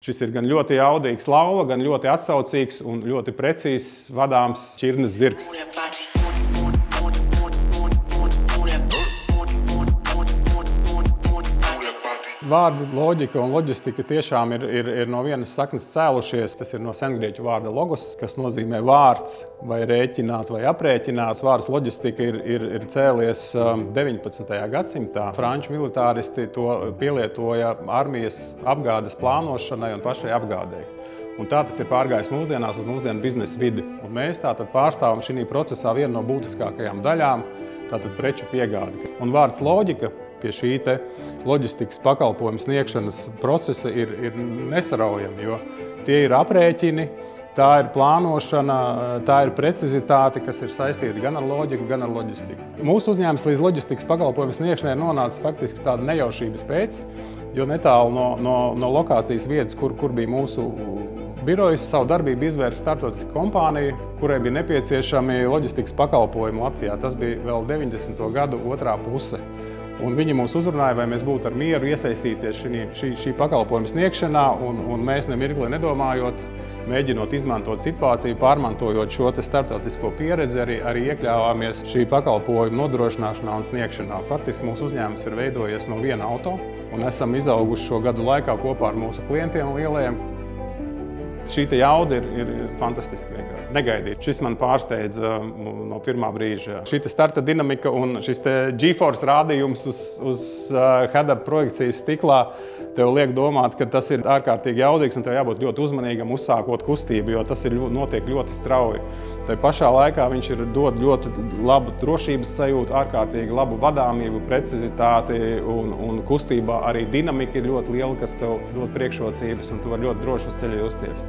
Šis ir gan ļoti jaudīgs lauva, gan ļoti atsaucīgs un ļoti precīzs vadāms šķirnes zirgs. Vārdi loģika un loģistika tiešām ir no vienas saknes cēlušies. Tas ir no sengrieķu vārda logos, kas nozīmē vārds vai rēķināt vai aprēķināt. Vārds loģistika ir cēlies 19. gadsimtā. Franču militāristi to pielietoja armijas apgādes plānošanai un pašai apgādēji. Un tā tas ir pārgājis mūsdienās uz mūsdienu biznesa vidi. Un mēs tātad pārstāvam šī procesā vienu no būtiskākajām daļām, tātad preču piegādi. Un vārds loģika pie šī loģistikas pakalpojumu sniegšanas procesa ir nesaraujami, jo tie ir aprēķini, tā ir plānošana, tā ir precizitāte, kas ir saistīta gan ar loģiku, gan ar loģistiku. Mūsu uzņēmums līdz loģistikas pakalpojumu sniegšanai ir nonācis faktiski tāda nejaušības pēc, jo netālu no lokācijas vietas, kur bija mūsu birojas, savu darbību izvērsa starptautiska kompānija, kurai bija nepieciešami loģistikas pakalpojumi Latvijā. Tas bija vēl 90. gadu otrā puse. Un viņi mūs uzrunāja, vai mēs būtu ar mieru iesaistīties šī pakalpojuma sniegšanā, un mēs nemirkli nedomājot, mēģinot izmantot situāciju, pārmantojot šo starptautisko pieredzi, arī iekļāvāmies šī pakalpojuma nodrošināšanā un sniegšanā. Faktiski mūsu uzņēmums ir veidojies no viena auto, un esam izauguši šo gadu laikā kopā ar mūsu klientiem lielajiem. Šī jauda ir fantastiski vienkārši. Negaidīt. Šis man pārsteidza no pirmā brīža. Šī starta dinamika un šis GeForce rādījums uz head-up projekcijas stiklā tev liek domāt, ka tas ir ārkārtīgi jaudīgs un tev jābūt ļoti uzmanīgam uzsākot kustību, jo tas notiek ļoti strauji. Tai pašā laikā viņš dod ļoti labu drošības sajūtu, ārkārtīgi labu vadāmību, precizitāti un kustībā arī dinamika ir ļoti liela, kas tev dod priekšrocības un tu vari ļoti droši uz ceļa justies.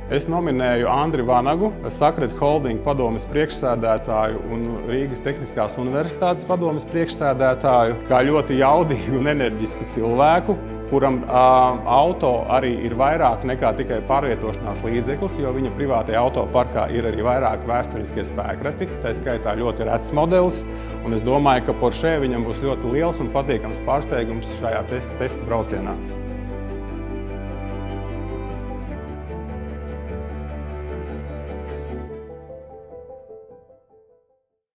Es nominēju Andri Vanagu, Sakred Holding padomes priekšsēdētāju un Rīgas Tehniskās universitātes padomes priekšsēdētāju, kā ļoti jaudīgu un enerģisku cilvēku, kuram auto arī ir vairāk nekā tikai pārvietošanās līdzeklis, jo viņa privātajā autoparkā ir arī vairāk vēsturiskie spēkrati, tā skaitā ļoti rets modelis, un es domāju, ka Porsche viņam būs ļoti liels un patīkams pārsteigums šajā testa braucienā.